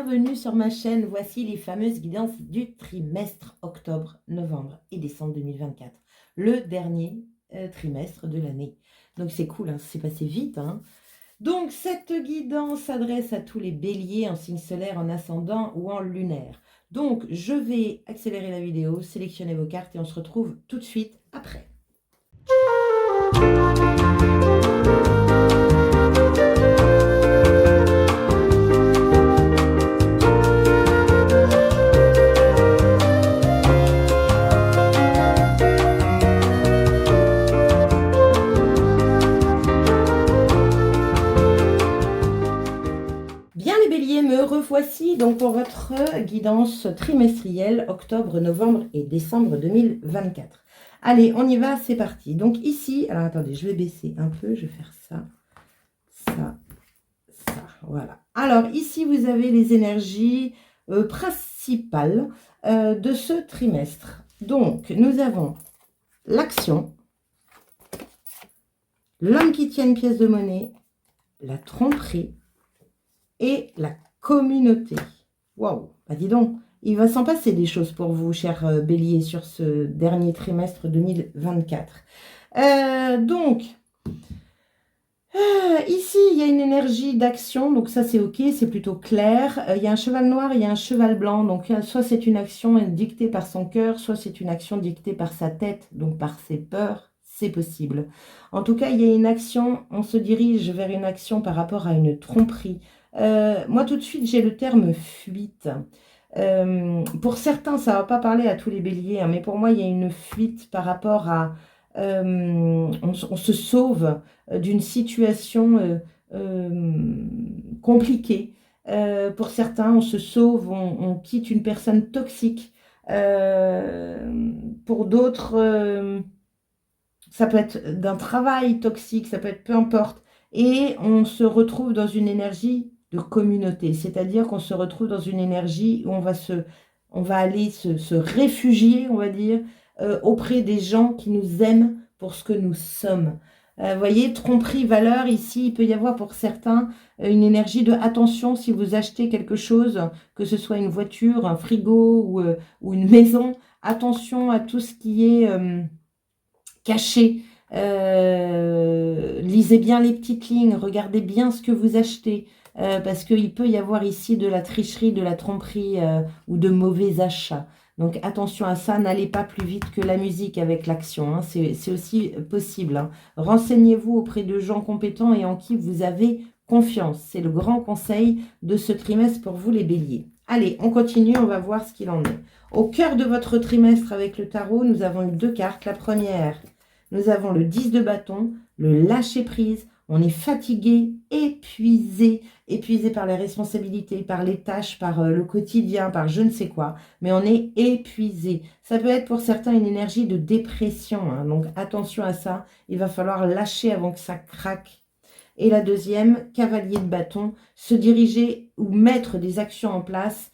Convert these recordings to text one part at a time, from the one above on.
bienvenue sur ma chaîne. Voici les fameuses guidances du trimestre octobre, novembre et décembre 2024. Le dernier trimestre de l'année. Donc c'est cool, hein, c'est passé vite. Hein. Donc cette guidance s'adresse à tous les béliers en signe solaire, en ascendant ou en lunaire. Donc je vais accélérer la vidéo, sélectionner vos cartes et on se retrouve tout de suite après. Me revoici donc pour votre guidance trimestrielle octobre, novembre et décembre 2024. Allez, on y va, c'est parti. Donc ici, alors attendez, je vais baisser un peu, je vais faire ça, ça, voilà. Alors ici, vous avez les énergies principales de ce trimestre. Donc, nous avons l'action, l'homme qui tient une pièce de monnaie, la tromperie et la communauté. Waouh, bah dis donc, il va s'en passer des choses pour vous, chers béliers, sur ce dernier trimestre 2024. Ici, il y a une énergie d'action, donc ça c'est ok, c'est plutôt clair. Il y a un cheval noir, il y a un cheval blanc, donc soit c'est une action dictée par son cœur, soit c'est une action dictée par sa tête, donc par ses peurs, c'est possible. En tout cas, il y a une action, on se dirige vers une action par rapport à une tromperie. Moi, tout de suite, j'ai le terme fuite. Pour certains, ça ne va pas parler à tous les béliers, hein, mais pour moi, il y a une fuite par rapport à... on se sauve d'une situation compliquée. Pour certains, on se sauve, on quitte une personne toxique. Pour d'autres, ça peut être d'un travail toxique, ça peut être peu importe. Et on se retrouve dans une énergie de communauté, c'est-à-dire qu'on se retrouve dans une énergie où on va aller se réfugier, on va dire, auprès des gens qui nous aiment pour ce que nous sommes. Vous voyez, tromperie, valeur, ici, il peut y avoir pour certains une énergie de attention si vous achetez quelque chose, que ce soit une voiture, un frigo ou une maison, attention à tout ce qui est caché. Lisez bien les petites lignes, regardez bien ce que vous achetez. Parce qu'il peut y avoir ici de la tricherie, de la tromperie ou de mauvais achats. Donc attention à ça, n'allez pas plus vite que la musique avec l'action, hein, c'est aussi possible. Hein. Renseignez-vous auprès de gens compétents et en qui vous avez confiance. C'est le grand conseil de ce trimestre pour vous les béliers. Allez, on continue, on va voir ce qu'il en est. Au cœur de votre trimestre avec le tarot, nous avons eu deux cartes. La première, nous avons le 10 de bâton, le lâcher-prise. On est fatigué, épuisé par les responsabilités, par les tâches, par le quotidien, par je ne sais quoi. Mais on est épuisé. Ça peut être pour certains une énergie de dépression. Hein, donc attention à ça. Il va falloir lâcher avant que ça craque. Et la deuxième, cavalier de bâton, se diriger ou mettre des actions en place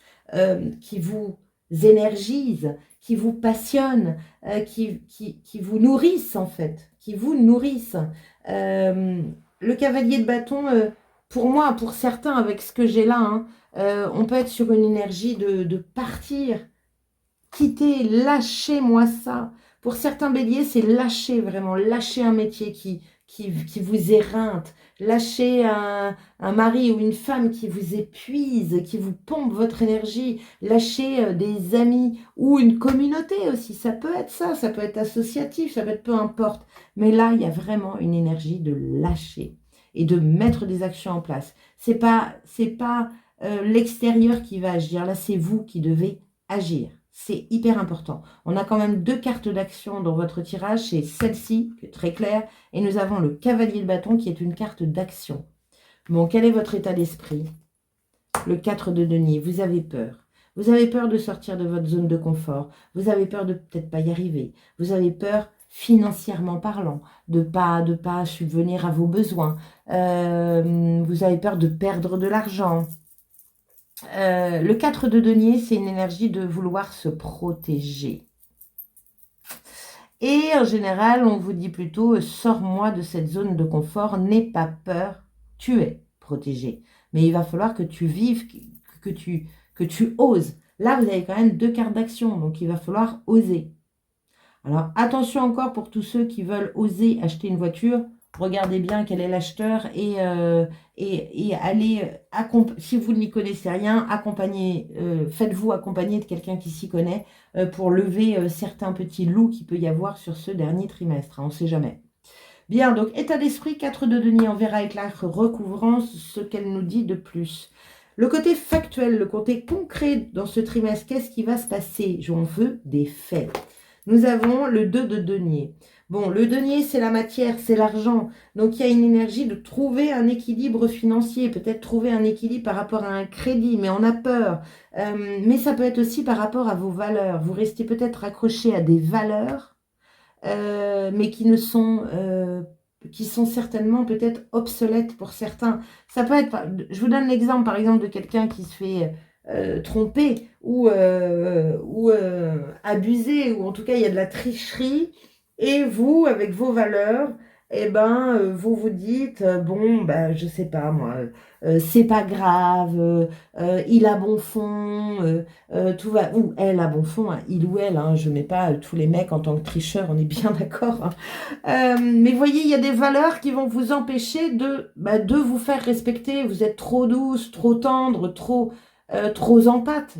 qui vous énergisent, qui vous passionnent, qui vous nourrissent en fait, qui vous nourrissent. Le cavalier de bâton, pour moi, pour certains, avec ce que j'ai là, hein, on peut être sur une énergie de partir, quitter, lâchez-moi ça. Pour certains béliers, c'est lâcher vraiment, lâcher un métier qui vous éreinte, lâcher un mari ou une femme qui vous épuise, qui vous pompe votre énergie, lâcher des amis ou une communauté aussi, ça peut être ça peut être associatif, ça peut être peu importe. Mais là, il y a vraiment une énergie de lâcher et de mettre des actions en place. C'est pas l'extérieur qui va agir, là c'est vous qui devez agir. C'est hyper important. On a quand même deux cartes d'action dans votre tirage. C'est celle-ci, qui est très claire. Et nous avons le cavalier de bâton, qui est une carte d'action. Bon, quel est votre état d'esprit? Le 4 de denier. Vous avez peur. Vous avez peur de sortir de votre zone de confort. Vous avez peur de peut-être pas y arriver. Vous avez peur, financièrement parlant, de pas subvenir à vos besoins. Vous avez peur de perdre de l'argent. Le 4 de denier, c'est une énergie de vouloir se protéger. Et en général, on vous dit plutôt, sors-moi de cette zone de confort, n'aie pas peur, tu es protégé. Mais il va falloir que tu vives, que tu oses. Là, vous avez quand même 2 cartes d'action, donc il va falloir oser. Alors, attention encore pour tous ceux qui veulent oser acheter une voiture. Regardez bien quel est l'acheteur et allez, si vous n'y connaissez rien, faites-vous accompagner de quelqu'un qui s'y connaît pour lever certains petits loups qu'il peut y avoir sur ce dernier trimestre. Hein, on ne sait jamais. Bien, donc état d'esprit, 4 de denier, on verra avec la recouvrance ce qu'elle nous dit de plus. Le côté factuel, le côté concret dans ce trimestre, qu'est-ce qui va se passer? J'en veux des faits. Nous avons le 2 de denier. Bon, le denier, c'est la matière, c'est l'argent. Donc, il y a une énergie de trouver un équilibre financier, peut-être trouver un équilibre par rapport à un crédit, mais on a peur. Mais ça peut être aussi par rapport à vos valeurs. Vous restez peut-être accroché à des valeurs, mais qui sont certainement peut-être obsolètes pour certains. Ça peut être, je vous donne l'exemple, par exemple, de quelqu'un qui se fait tromper ou abuser, ou en tout cas, il y a de la tricherie. Et vous, avec vos valeurs, eh ben, vous vous dites, bon, ben, je sais pas moi, c'est pas grave, il a bon fond, tout va, ou elle a bon fond, hein, il ou elle, hein, je mets pas tous les mecs en tant que tricheurs, on est bien d'accord. Hein. Mais voyez, il y a des valeurs qui vont vous empêcher de vous faire respecter. Vous êtes trop douce, trop tendre, trop empathe.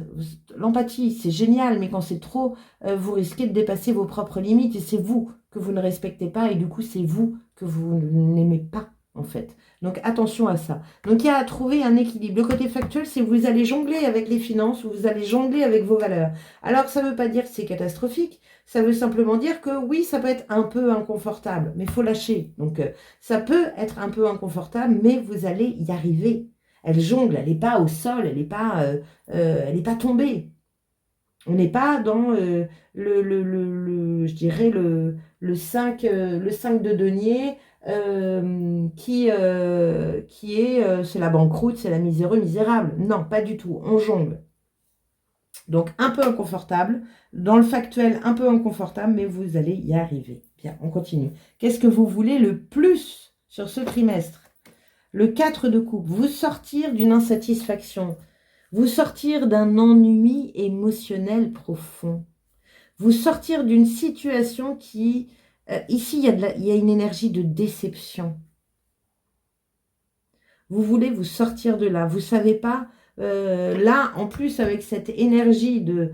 L'empathie, c'est génial, mais quand c'est trop, vous risquez de dépasser vos propres limites et c'est vous que vous ne respectez pas et du coup, c'est vous que vous n'aimez pas, en fait. Donc, attention à ça. Donc, il y a à trouver un équilibre. Le côté factuel, c'est que vous allez jongler avec les finances ou vous allez jongler avec vos valeurs. Alors, ça ne veut pas dire que c'est catastrophique. Ça veut simplement dire que oui, ça peut être un peu inconfortable, mais il faut lâcher. Donc, ça peut être un peu inconfortable, mais vous allez y arriver. Elle jongle, elle n'est pas au sol, elle n'est pas tombée. On n'est pas dans je dirais le 5 de denier qui est, c'est la banqueroute, c'est la misérable. Non, pas du tout, on jongle. Donc, un peu inconfortable. Dans le factuel, un peu inconfortable, mais vous allez y arriver. Bien, on continue. Qu'est-ce que vous voulez le plus sur ce trimestre? Le 4 de coupe, vous sortir d'une insatisfaction, vous sortir d'un ennui émotionnel profond, vous sortir d'une situation qui, ici, il y a une énergie de déception. Vous voulez vous sortir de là, vous ne savez pas, là, en plus, avec cette énergie de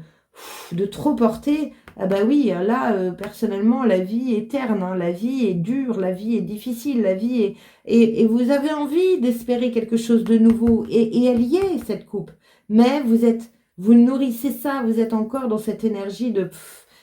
trop porter, ah bah oui, là, personnellement, la vie est terne, hein, la vie est dure, la vie est difficile, la vie est... Et vous avez envie d'espérer quelque chose de nouveau, et elle y est, cette coupe. Mais vous nourrissez ça, vous êtes encore dans cette énergie de...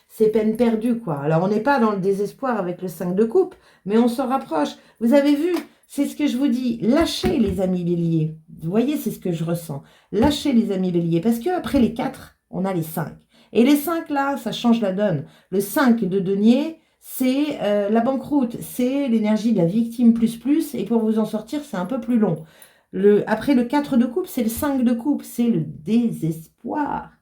c'est peine perdue, quoi. Alors, on n'est pas dans le désespoir avec le 5 de coupe, mais on s'en rapproche. Vous avez vu, c'est ce que je vous dis, lâchez les amis béliers. Vous voyez, c'est ce que je ressens. Lâchez les amis béliers, parce qu'après les 4, on a les 5. Et les 5, là, ça change la donne. Le 5 de denier, c'est la banqueroute, c'est l'énergie de la victime plus, et pour vous en sortir, c'est un peu plus long. Après le 4 de coupe, c'est le 5 de coupe, c'est le désespoir.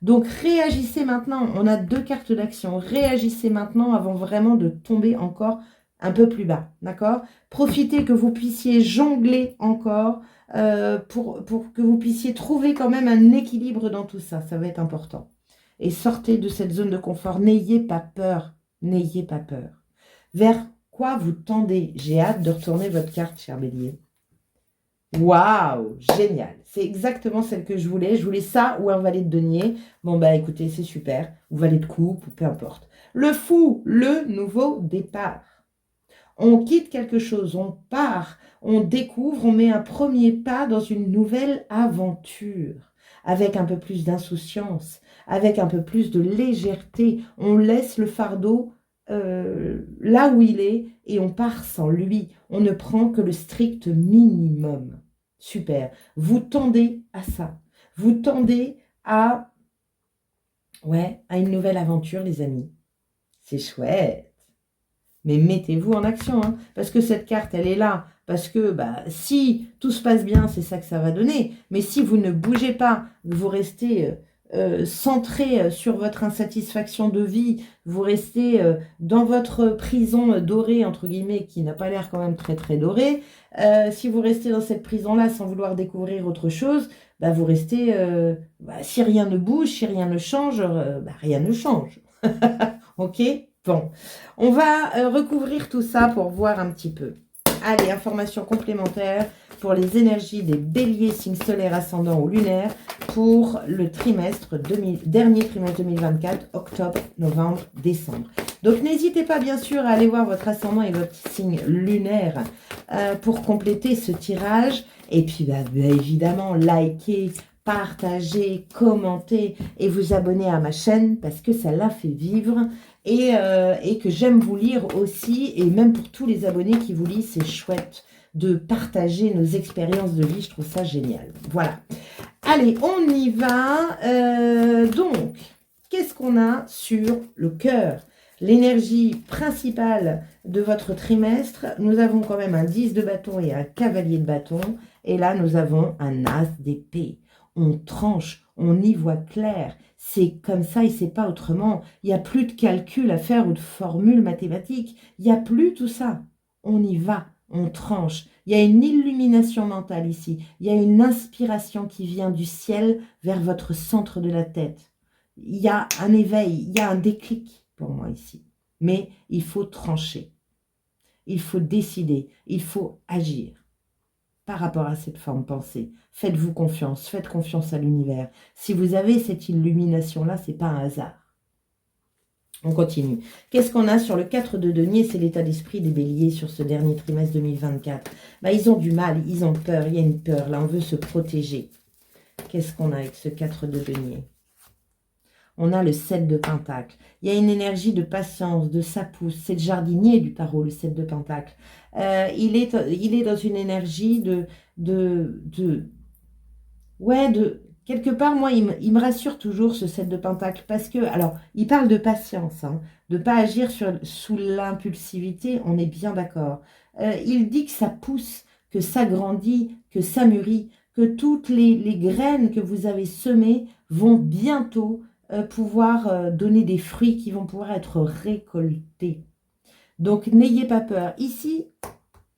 Donc, réagissez maintenant. On a 2 cartes d'action. Réagissez maintenant avant vraiment de tomber encore un peu plus bas, d'accord? Profitez que vous puissiez jongler encore pour que vous puissiez trouver quand même un équilibre dans tout ça. Ça va être important. Et sortez de cette zone de confort. N'ayez pas peur. N'ayez pas peur. Vers quoi vous tendez? J'ai hâte de retourner votre carte, cher bélier. Waouh, génial. C'est exactement celle que je voulais. Je voulais ça ou un valet de denier. Bon, bah écoutez, c'est super. Ou valet de coupe, ou peu importe. Le fou, le nouveau départ. On quitte quelque chose, on part, on découvre, on met un premier pas dans une nouvelle aventure. Avec un peu plus d'insouciance, avec un peu plus de légèreté. On laisse le fardeau là où il est et on part sans lui. On ne prend que le strict minimum. Super. Vous tendez à ça. Vous tendez à une nouvelle aventure, les amis. C'est chouette. Mais mettez-vous en action, hein, parce que cette carte, elle est là. Parce que si tout se passe bien, c'est ça que ça va donner. Mais si vous ne bougez pas, vous restez centré sur votre insatisfaction de vie, vous restez dans votre prison dorée, entre guillemets, qui n'a pas l'air quand même très très dorée, si vous restez dans cette prison-là sans vouloir découvrir autre chose, bah, vous restez, si rien ne bouge, si rien ne change, bah, rien ne change. Ok? Bon, on va recouvrir tout ça pour voir un petit peu. Allez, information complémentaire pour les énergies des béliers, signes solaires, ascendants ou lunaires pour le dernier trimestre 2024, octobre, novembre, décembre. Donc, n'hésitez pas, bien sûr, à aller voir votre ascendant et votre signe lunaire pour compléter ce tirage. Et puis, bah, évidemment, likez, partagez, commentez et vous abonner à ma chaîne parce que ça la fait vivre. Et que j'aime vous lire aussi, et même pour tous les abonnés qui vous lisent, c'est chouette de partager nos expériences de vie, je trouve ça génial. Voilà. Allez, on y va. Donc, qu'est-ce qu'on a sur le cœur? L'énergie principale de votre trimestre, nous avons quand même un 10 de bâton et un cavalier de bâton, et là nous avons un as d'épée. On tranche, on y voit clair. C'est comme ça et c'est pas autrement. Il n'y a plus de calcul à faire ou de formules mathématiques. Il n'y a plus tout ça. On y va, on tranche. Il y a une illumination mentale ici. Il y a une inspiration qui vient du ciel vers votre centre de la tête. Il y a un éveil, il y a un déclic pour moi ici. Mais il faut trancher. Il faut décider. Il faut agir par rapport à cette forme pensée. Faites-vous confiance, faites confiance à l'univers. Si vous avez cette illumination-là, ce n'est pas un hasard. On continue. Qu'est-ce qu'on a sur le 4 de denier? C'est l'état d'esprit des béliers sur ce dernier trimestre 2024. Bah, ils ont du mal, ils ont peur, il y a une peur. Là, on veut se protéger. Qu'est-ce qu'on a avec ce 4 de denier? On a le 7 de pentacle. Il y a une énergie de patience, de ça pousse. C'est le jardinier du tarot, le 7 de pentacle. Il est dans une énergie quelque part, moi, il me rassure toujours ce 7 de pentacle parce que, alors, il parle de patience, hein, de ne pas agir sous l'impulsivité, on est bien d'accord. Il dit que ça pousse, que ça grandit, que ça mûrit, que toutes les graines que vous avez semées vont bientôt pouvoir donner des fruits qui vont pouvoir être récoltés. Donc, n'ayez pas peur. Ici,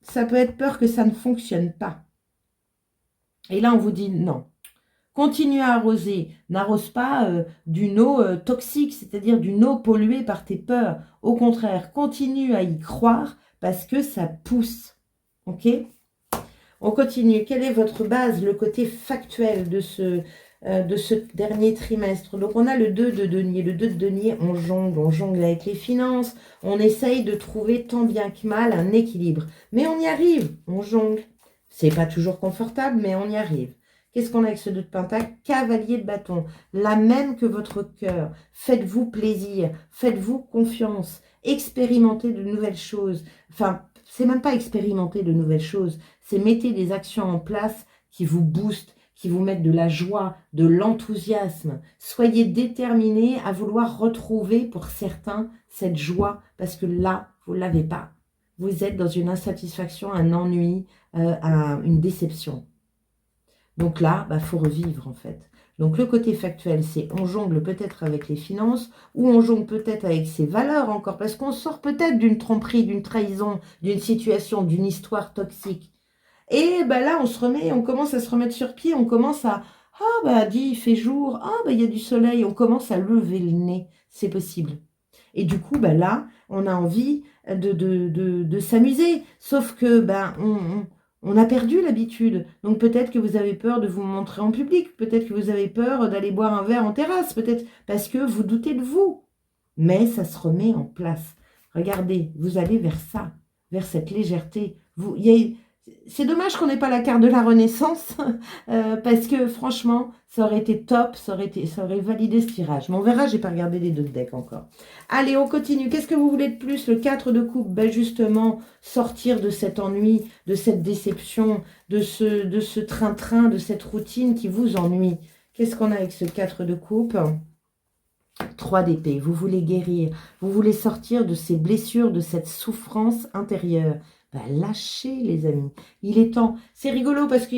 ça peut être peur que ça ne fonctionne pas. Et là, on vous dit non. Continue à arroser. N'arrose pas d'une eau toxique, c'est-à-dire d'une eau polluée par tes peurs. Au contraire, continue à y croire parce que ça pousse. Ok? On continue. Quelle est votre base, le côté factuel de ce dernier trimestre? Donc, on a le 2 de denier. Le 2 de denier, on jongle avec les finances. On essaye de trouver tant bien que mal un équilibre. Mais on y arrive, on jongle. C'est pas toujours confortable, mais on y arrive. Qu'est-ce qu'on a avec ce 2 de pentacle? Cavalier de bâton. La même que votre cœur. Faites-vous plaisir. Faites-vous confiance. Expérimentez de nouvelles choses. Enfin, c'est même pas expérimenter de nouvelles choses. C'est mettez des actions en place qui vous boostent, qui vous mettent de la joie, de l'enthousiasme. Soyez déterminés à vouloir retrouver pour certains cette joie parce que là, vous ne l'avez pas. Vous êtes dans une insatisfaction, un ennui, une déception. Donc là, il faut revivre en fait. Donc le côté factuel, c'est on jongle peut-être avec les finances ou on jongle peut-être avec ses valeurs encore parce qu'on sort peut-être d'une tromperie, d'une trahison, d'une situation, d'une histoire toxique. Et là, on commence à se remettre sur pied, on commence à il fait jour, il y a du soleil, on commence à lever le nez, c'est possible. Et du coup, là, on a envie de s'amuser, sauf que on a perdu l'habitude. Donc peut-être que vous avez peur de vous montrer en public, peut-être que vous avez peur d'aller boire un verre en terrasse, peut-être parce que vous doutez de vous. Mais ça se remet en place. Regardez, vous allez vers ça, vers cette légèreté. C'est dommage qu'on n'ait pas la carte de la Renaissance, parce que franchement, ça aurait été top, ça aurait validé ce tirage. Mais on verra, j'ai pas regardé les deux decks encore. Allez, on continue. Qu'est-ce que vous voulez de plus? Le 4 de coupe, justement, sortir de cet ennui, de cette déception, de ce train-train, de cette routine qui vous ennuie. Qu'est-ce qu'on a avec ce 4 de coupe? 3 d'épée, vous voulez guérir, vous voulez sortir de ces blessures, de cette souffrance intérieure. bah, lâchez les amis. Il est temps. C'est rigolo parce que,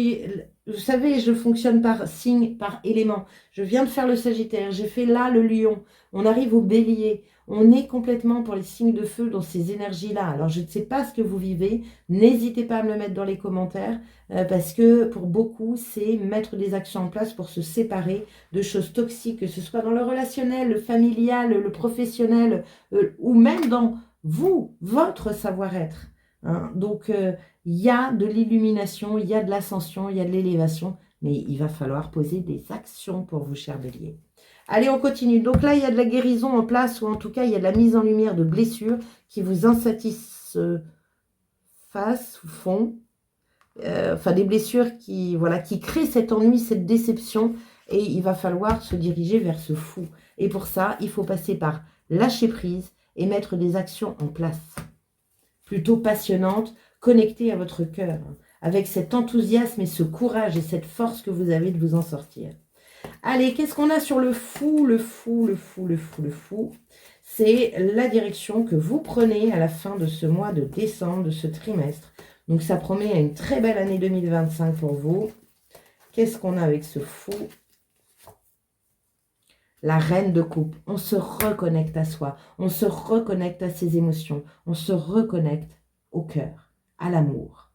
vous savez, je fonctionne par signe, par élément. Je viens de faire le Sagittaire, j'ai fait là le Lion. On arrive au Bélier. On est complètement pour les signes de feu dans ces énergies-là. Alors, je ne sais pas ce que vous vivez. N'hésitez pas à me le mettre dans les commentaires parce que pour beaucoup, c'est mettre des actions en place pour se séparer de choses toxiques, que ce soit dans le relationnel, le familial, le professionnel ou même dans vous, votre savoir-être. Hein. Donc, il y a de l'illumination, il y a de l'ascension, il y a de l'élévation, mais il va falloir poser des actions pour vous, chers béliers. Allez, on continue. Donc là, il y a de la guérison en place, ou en tout cas, il y a de la mise en lumière de blessures qui vous insatisfassent ou font. Enfin, des blessures qui, voilà, qui créent cet ennui, cette déception, et il va falloir se diriger vers ce fou. Et pour ça, il faut passer par lâcher prise et mettre des actions en place. Plutôt passionnantes, connectées à votre cœur, hein, avec cet enthousiasme et ce courage et cette force que vous avez de vous en sortir. Allez, qu'est-ce qu'on a sur le fou, le fou, le fou, le fou, le fou? C'est la direction que vous prenez à la fin de ce mois de décembre, de ce trimestre. Donc, ça promet une très belle année 2025 pour vous. Qu'est-ce qu'on a avec ce fou? La reine de coupe. On se reconnecte à soi. On se reconnecte à ses émotions. On se reconnecte au cœur, à l'amour.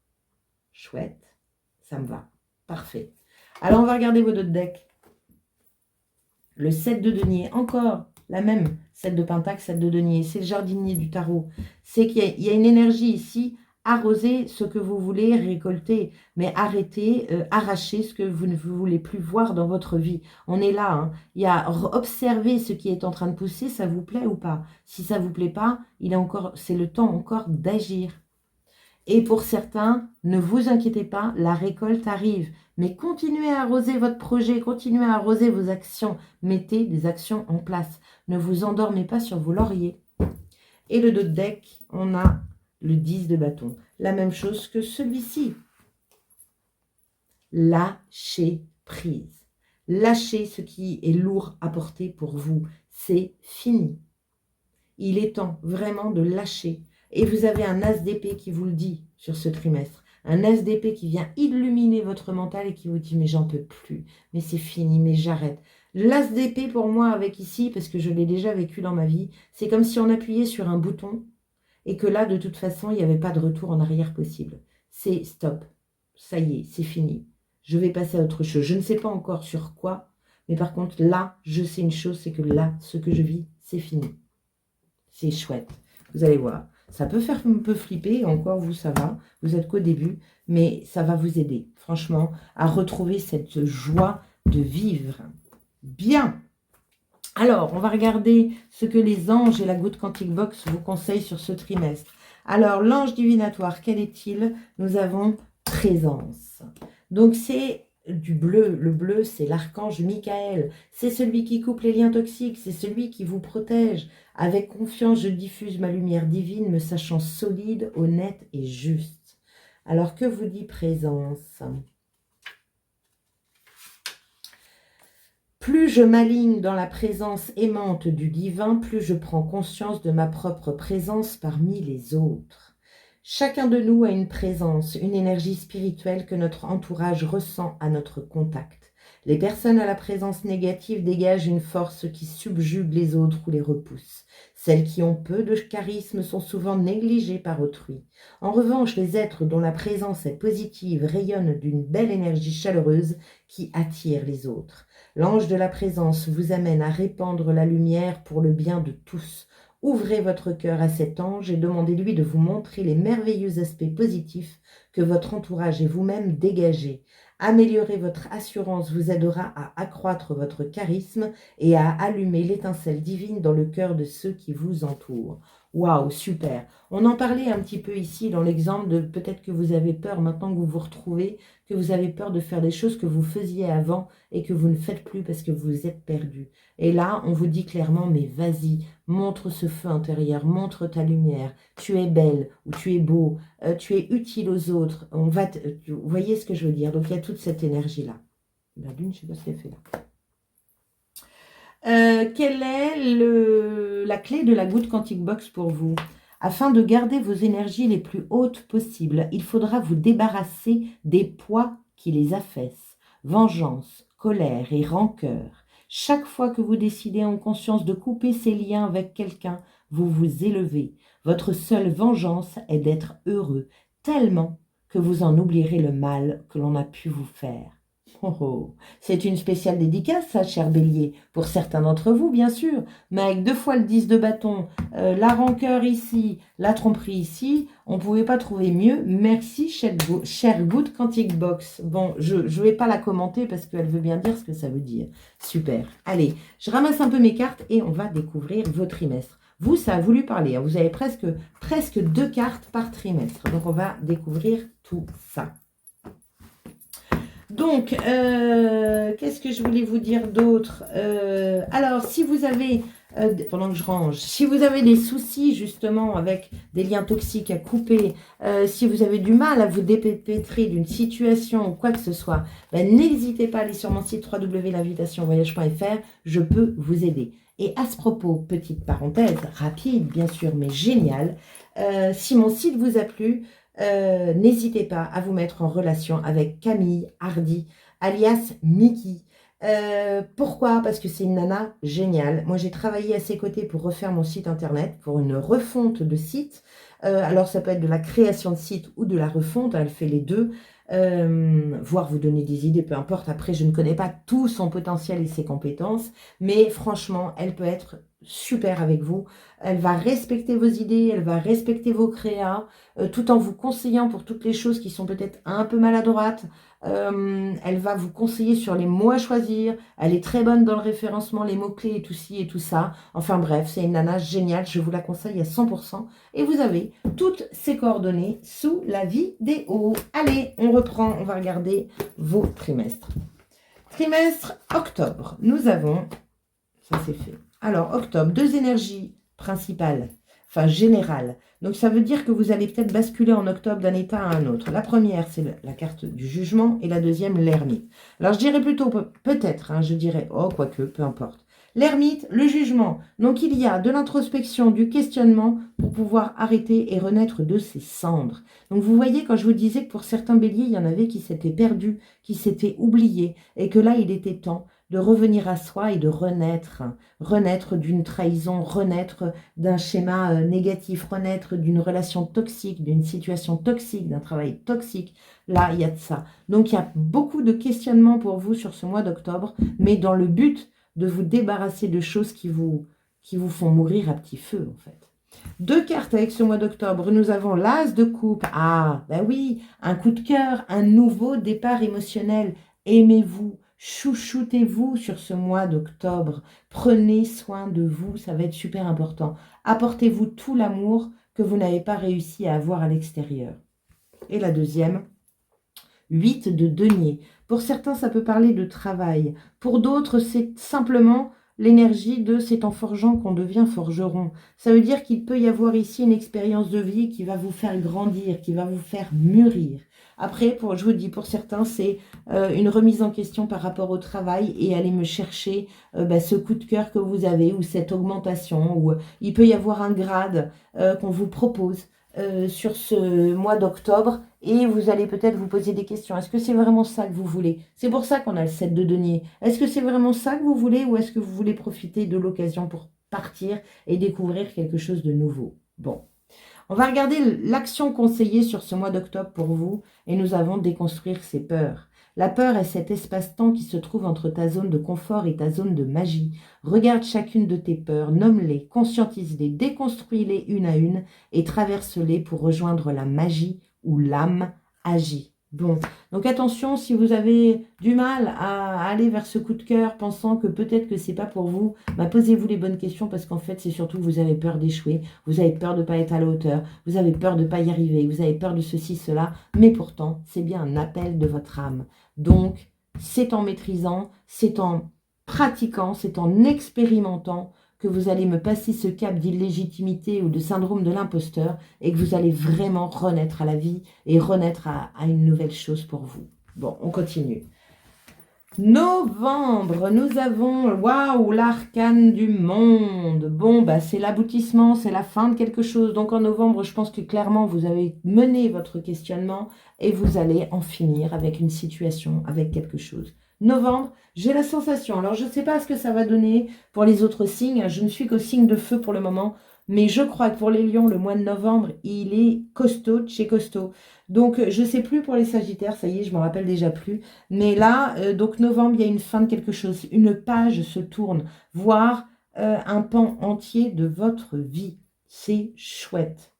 Chouette. Ça me va. Parfait. Alors, on va regarder vos deux decks. Le 7 de denier, encore la même, 7 de pentacle, 7 de denier, c'est le jardinier du tarot. C'est qu'il y a une énergie ici, arrosez ce que vous voulez récolter, mais arrêtez, arrachez ce que vous ne voulez plus voir dans votre vie. On est là, hein. Il y a observer ce qui est en train de pousser, ça vous plaît ou pas? Si ça ne vous plaît pas, c'est le temps encore d'agir. Et pour certains, ne vous inquiétez pas, la récolte arrive. Mais continuez à arroser votre projet, continuez à arroser vos actions. Mettez des actions en place. Ne vous endormez pas sur vos lauriers. Et le dos de deck, on a le 10 de bâton. La même chose que celui-ci. Lâchez prise. Lâchez ce qui est lourd à porter pour vous. C'est fini. Il est temps vraiment de lâcher. Et vous avez un as d'épée qui vous le dit sur ce trimestre. Un as d'épée qui vient illuminer votre mental et qui vous dit « mais j'en peux plus, mais c'est fini, mais j'arrête ». L'as d'épée pour moi avec ici, parce que je l'ai déjà vécu dans ma vie, c'est comme si on appuyait sur un bouton et que là, de toute façon, il n'y avait pas de retour en arrière possible. C'est stop, ça y est, c'est fini. Je vais passer à autre chose. Je ne sais pas encore sur quoi, mais par contre, là, je sais une chose, c'est que là, ce que je vis, c'est fini. C'est chouette. Vous allez voir. Ça peut faire un peu flipper, encore vous, ça va. Vous êtes qu'au début, mais ça va vous aider, franchement, à retrouver cette joie de vivre. Bien. Alors, on va regarder ce que les anges et la Good Quantic Box vous conseillent sur ce trimestre. Alors, l'ange divinatoire, quel est-il? Nous avons présence. Donc, c'est du bleu. Le bleu, c'est l'archange Michael. C'est celui qui coupe les liens toxiques. C'est celui qui vous protège. Avec confiance, je diffuse ma lumière divine, me sachant solide, honnête et juste. Alors, que vous dit présence? Plus je m'aligne dans la présence aimante du divin, plus je prends conscience de ma propre présence parmi les autres. Chacun de nous a une présence, une énergie spirituelle que notre entourage ressent à notre contact. Les personnes à la présence négative dégagent une force qui subjugue les autres ou les repousse. Celles qui ont peu de charisme sont souvent négligées par autrui. En revanche, les êtres dont la présence est positive rayonnent d'une belle énergie chaleureuse qui attire les autres. L'ange de la présence vous amène à répandre la lumière pour le bien de tous. Ouvrez votre cœur à cet ange et demandez-lui de vous montrer les merveilleux aspects positifs que votre entourage et vous-même dégagez. Améliorer votre assurance vous aidera à accroître votre charisme et à allumer l'étincelle divine dans le cœur de ceux qui vous entourent. Waouh, super! On en parlait un petit peu ici dans l'exemple de peut-être que vous avez peur maintenant que vous vous retrouvez, que vous avez peur de faire des choses que vous faisiez avant et que vous ne faites plus parce que vous êtes perdu. Et là, on vous dit clairement, mais vas-y, montre ce feu intérieur, montre ta lumière, tu es belle ou tu es beau, tu es utile aux autres, vous voyez ce que je veux dire? Donc il y a toute cette énergie-là. La lune, je ne sais pas ce qu'elle fait là. Quelle est la clé de la Good Quantic Box pour vous? Afin de garder vos énergies les plus hautes possibles, il faudra vous débarrasser des poids qui les affaissent. Vengeance, colère et rancœur. Chaque fois que vous décidez en conscience de couper ces liens avec quelqu'un, vous vous élevez. Votre seule vengeance est d'être heureux, tellement que vous en oublierez le mal que l'on a pu vous faire. Oh, oh. C'est une spéciale dédicace, ça, cher Bélier, pour certains d'entre vous, bien sûr, mais avec 2 fois le 10 de bâton, la rancœur ici, la tromperie ici, on ne pouvait pas trouver mieux. Merci, cher Good Quantic Box. Bon, je ne vais pas la commenter parce qu'elle veut bien dire ce que ça veut dire. Super. Allez, je ramasse un peu mes cartes et on va découvrir vos trimestres. Vous, ça a voulu parler, hein. Vous avez presque 2 cartes par trimestre. Donc, on va découvrir tout ça. Donc, qu'est-ce que je voulais vous dire d'autre? Alors, si vous avez, pendant que je range, si vous avez des soucis justement avec des liens toxiques à couper, si vous avez du mal à vous dépêtrer d'une situation ou quoi que ce soit, ben, n'hésitez pas à aller sur mon site www.l'invitationvoyage.fr, je peux vous aider. Et à ce propos, petite parenthèse, rapide bien sûr, mais géniale, si mon site vous a plu, n'hésitez pas à vous mettre en relation avec Camille Hardy, alias Mickey. Pourquoi? Parce que c'est une nana géniale. Moi, j'ai travaillé à ses côtés pour refaire mon site internet, pour une refonte de site. Alors, ça peut être de la création de site ou de la refonte, elle fait les deux. Voire vous donner des idées, peu importe. Après, je ne connais pas tout son potentiel et ses compétences, mais franchement, elle peut être super avec vous. Elle va respecter vos idées, elle va respecter vos créas, tout en vous conseillant pour toutes les choses qui sont peut-être un peu maladroites. Elle va vous conseiller sur les mots à choisir. Elle est très bonne dans le référencement, les mots-clés et tout ci et tout ça. Enfin bref, c'est une nana géniale, je vous la conseille à 100%. Et vous avez toutes ses coordonnées sous la vidéo. Allez, on reprend, on va regarder vos trimestres. Trimestre octobre, nous avons, ça c'est fait. Alors, octobre, 2 énergies principales, enfin générales. Donc, ça veut dire que vous allez peut-être basculer en octobre d'un état à un autre. La première, c'est la carte du jugement et la deuxième, l'ermite. Alors, je dirais plutôt, peut-être, hein, je dirais, oh, quoique, peu importe. L'ermite, le jugement. Donc, il y a de l'introspection, du questionnement pour pouvoir arrêter et renaître de ses cendres. Donc, vous voyez, quand je vous disais que pour certains béliers, il y en avait qui s'étaient perdus, qui s'étaient oubliés et que là, il était temps de revenir à soi et de renaître. Renaître d'une trahison, renaître d'un schéma négatif, renaître d'une relation toxique, d'une situation toxique, d'un travail toxique. Là, il y a de ça. Donc, il y a beaucoup de questionnements pour vous sur ce mois d'octobre, mais dans le but de vous débarrasser de choses qui vous font mourir à petit feu, en fait. 2 cartes avec ce mois d'octobre. Nous avons l'As de coupe. Ah, ben oui, un coup de cœur, un nouveau départ émotionnel. Aimez-vous. Chouchoutez-vous sur ce mois d'octobre. Prenez soin de vous, ça va être super important. Apportez-vous tout l'amour que vous n'avez pas réussi à avoir à l'extérieur. Et la deuxième, 8 de denier. Pour certains, ça peut parler de travail. Pour d'autres, c'est simplement l'énergie de c'est en forgeant qu'on devient forgeron. Ça veut dire qu'il peut y avoir ici une expérience de vie qui va vous faire grandir, qui va vous faire mûrir. Après, je vous dis, pour certains, c'est une remise en question par rapport au travail et aller me chercher ce coup de cœur que vous avez ou cette augmentation. Ou il peut y avoir un grade qu'on vous propose sur ce mois d'octobre et vous allez peut-être vous poser des questions. Est-ce que c'est vraiment ça que vous voulez? C'est pour ça qu'on a le 7 de denier. Est-ce que c'est vraiment ça que vous voulez ou est-ce que vous voulez profiter de l'occasion pour partir et découvrir quelque chose de nouveau? Bon. On va regarder l'action conseillée sur ce mois d'octobre pour vous et nous avons déconstruire ses peurs. La peur est cet espace-temps qui se trouve entre ta zone de confort et ta zone de magie. Regarde chacune de tes peurs, nomme-les, conscientise-les, déconstruis-les une à une et traverse-les pour rejoindre la magie où l'âme agit. Bon, donc attention, si vous avez du mal à aller vers ce coup de cœur, pensant que peut-être que c'est pas pour vous, posez-vous les bonnes questions parce qu'en fait, c'est surtout que vous avez peur d'échouer, vous avez peur de ne pas être à la hauteur, vous avez peur de ne pas y arriver, vous avez peur de ceci, cela, mais pourtant, c'est bien un appel de votre âme. Donc, c'est en maîtrisant, c'est en pratiquant, c'est en expérimentant que vous allez me passer ce cap d'illégitimité ou de syndrome de l'imposteur et que vous allez vraiment renaître à la vie et renaître à une nouvelle chose pour vous. Bon, on continue. Novembre, nous avons, waouh, l'arcane du monde. Bon, bah, c'est l'aboutissement, c'est la fin de quelque chose. Donc en novembre, je pense que clairement, vous avez mené votre questionnement et vous allez en finir avec une situation, avec quelque chose. Novembre, j'ai la sensation, alors je ne sais pas ce que ça va donner pour les autres signes, je ne suis qu'au signe de feu pour le moment, mais je crois que pour les lions, le mois de novembre, il est costaud de chez costaud. Donc je ne sais plus pour les sagittaires, ça y est, je ne me rappelle déjà plus. Mais là, donc novembre, il y a une fin de quelque chose. Une page se tourne, voire un pan entier de votre vie. C'est chouette.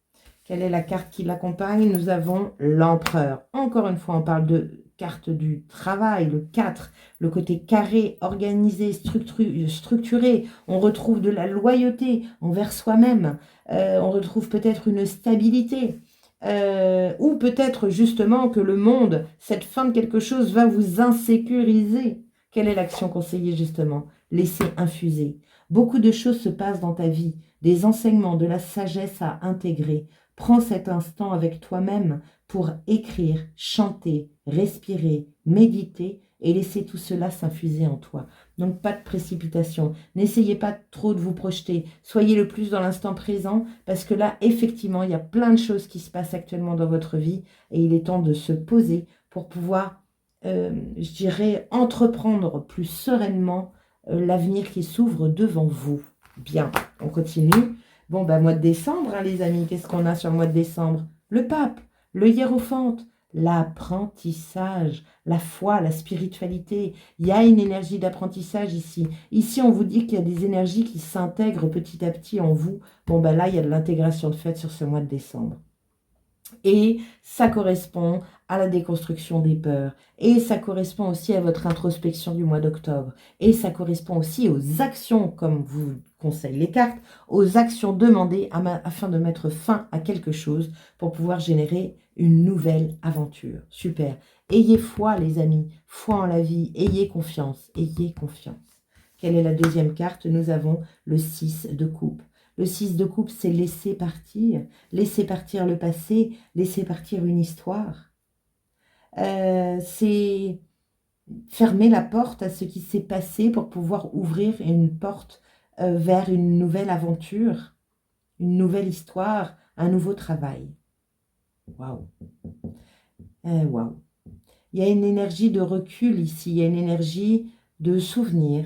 Quelle est la carte qui l'accompagne? Nous avons l'empereur. Encore une fois, on parle de carte du travail, le 4, le côté carré, organisé, structuré. On retrouve de la loyauté envers soi-même. On retrouve peut-être une stabilité. Ou peut-être justement que le monde, cette fin de quelque chose, va vous insécuriser. Quelle est l'action conseillée justement? Laissez infuser. Beaucoup de choses se passent dans ta vie, des enseignements, de la sagesse à intégrer. Prends cet instant avec toi-même pour écrire, chanter, respirer, méditer et laisser tout cela s'infuser en toi. Donc pas de précipitation, n'essayez pas trop de vous projeter, soyez le plus dans l'instant présent parce que là, effectivement, il y a plein de choses qui se passent actuellement dans votre vie et il est temps de se poser pour pouvoir, je dirais, entreprendre plus sereinement l'avenir qui s'ouvre devant vous. Bien, on continue. Bon, ben, mois de décembre, hein, les amis, qu'est-ce qu'on a sur le mois de décembre? Le pape, le hiérophante, l'apprentissage, la foi, la spiritualité. Il y a une énergie d'apprentissage ici. Ici, on vous dit qu'il y a des énergies qui s'intègrent petit à petit en vous. Bon, ben là, il y a de l'intégration de fait sur ce mois de décembre. Et ça correspond à la déconstruction des peurs. Et ça correspond aussi à votre introspection du mois d'octobre. Et ça correspond aussi aux actions, comme vous conseillent les cartes, aux actions demandées afin de mettre fin à quelque chose pour pouvoir générer une nouvelle aventure. Super. Ayez foi, les amis. Foi en la vie. Ayez confiance. Ayez confiance. Quelle est la deuxième carte? Nous avons le 6 de coupe. Le 6 de coupe, c'est laisser partir le passé, laisser partir une histoire. C'est fermer la porte à ce qui s'est passé pour pouvoir ouvrir une porte vers une nouvelle aventure, une nouvelle histoire, un nouveau travail. Waouh! Waouh! Il y a une énergie de recul ici, il y a une énergie de souvenir,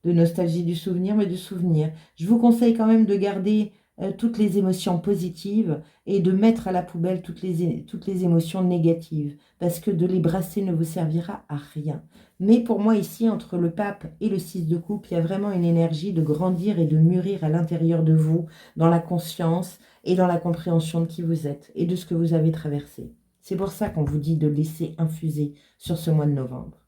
de nostalgie du souvenir, mais de souvenir. Je vous conseille quand même de garder toutes les émotions positives et de mettre à la poubelle toutes les émotions négatives, parce que de les brasser ne vous servira à rien. Mais pour moi ici, entre le pape et le 6 de coupe, il y a vraiment une énergie de grandir et de mûrir à l'intérieur de vous, dans la conscience et dans la compréhension de qui vous êtes et de ce que vous avez traversé. C'est pour ça qu'on vous dit de laisser infuser sur ce mois de novembre.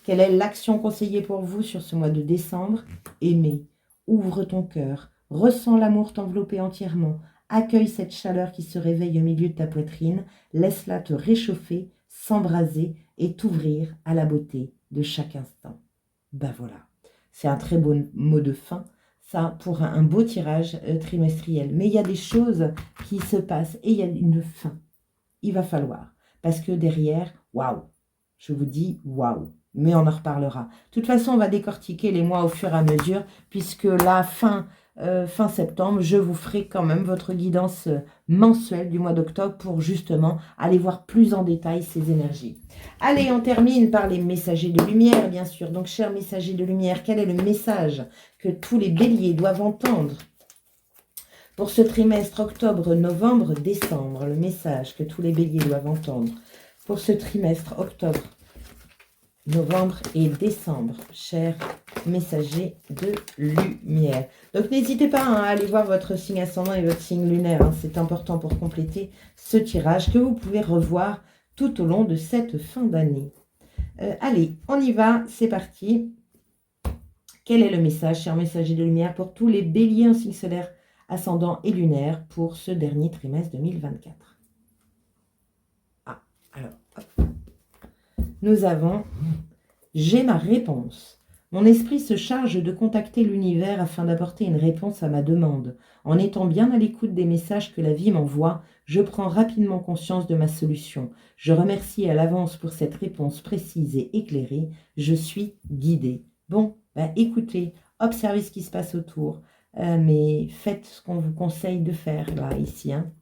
Quelle est l'action conseillée pour vous sur ce mois de décembre? Aimer, ouvre ton cœur, ressens l'amour t'envelopper entièrement, accueille cette chaleur qui se réveille au milieu de ta poitrine, laisse-la te réchauffer, s'embraser et t'ouvrir à la beauté de chaque instant. Ben voilà, c'est un très beau mot de fin, ça, pour un beau tirage trimestriel. Mais il y a des choses qui se passent et il y a une fin. Il va falloir, parce que derrière, waouh, je vous dis waouh. Mais on en reparlera. De toute façon, on va décortiquer les mois au fur et à mesure, puisque la fin septembre, je vous ferai quand même votre guidance mensuelle du mois d'octobre pour justement aller voir plus en détail ces énergies. Allez, on termine par les messagers de lumière, bien sûr. Donc, chers messagers de lumière, quel est le message que tous les béliers doivent entendre pour ce trimestre octobre, novembre, décembre? Le message que tous les béliers doivent entendre pour ce trimestre octobre, novembre et décembre, chers messagers de lumière. Donc n'hésitez pas à aller voir votre signe ascendant et votre signe lunaire. Hein, c'est important pour compléter ce tirage que vous pouvez revoir tout au long de cette fin d'année. Allez, on y va, c'est parti. Quel est le message, chers messagers de lumière, pour tous les béliers en signe solaire, ascendant et lunaire pour ce dernier trimestre 2024? Ah, alors, hop. Nous avons « J'ai ma réponse ». Mon esprit se charge de contacter l'univers afin d'apporter une réponse à ma demande. En étant bien à l'écoute des messages que la vie m'envoie, je prends rapidement conscience de ma solution. Je remercie à l'avance pour cette réponse précise et éclairée. Je suis guidée. Bon, écoutez, observez ce qui se passe autour, mais faites ce qu'on vous conseille de faire là, ici. Hein.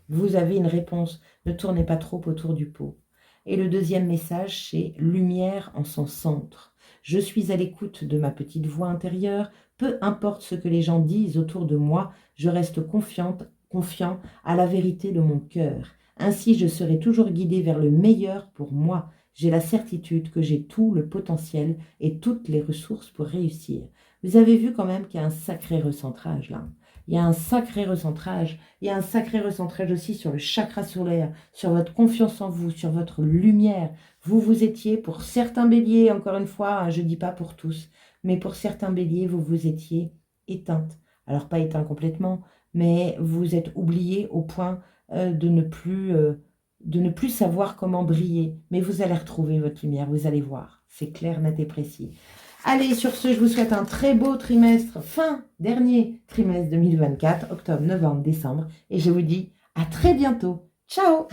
Vous avez une réponse. Ne tournez pas trop autour du pot. Et le deuxième message, c'est lumière en son centre. Je suis à l'écoute de ma petite voix intérieure. Peu importe ce que les gens disent autour de moi, je reste confiant à la vérité de mon cœur. Ainsi, je serai toujours guidée vers le meilleur pour moi. J'ai la certitude que j'ai tout le potentiel et toutes les ressources pour réussir. Vous avez vu quand même qu'il y a un sacré recentrage là. Il y a un sacré recentrage. Il y a un sacré recentrage aussi sur le chakra solaire, sur votre confiance en vous, sur votre lumière. Vous étiez, pour certains béliers, encore une fois, hein, je ne dis pas pour tous, mais pour certains béliers, vous étiez éteinte. Alors pas éteint complètement, mais vous êtes oublié au point de ne plus savoir comment briller. Mais vous allez retrouver votre lumière, vous allez voir. C'est clair, net et précis. Allez, sur ce, je vous souhaite un très beau trimestre, dernier trimestre 2024, octobre, novembre, décembre. Et je vous dis à très bientôt. Ciao!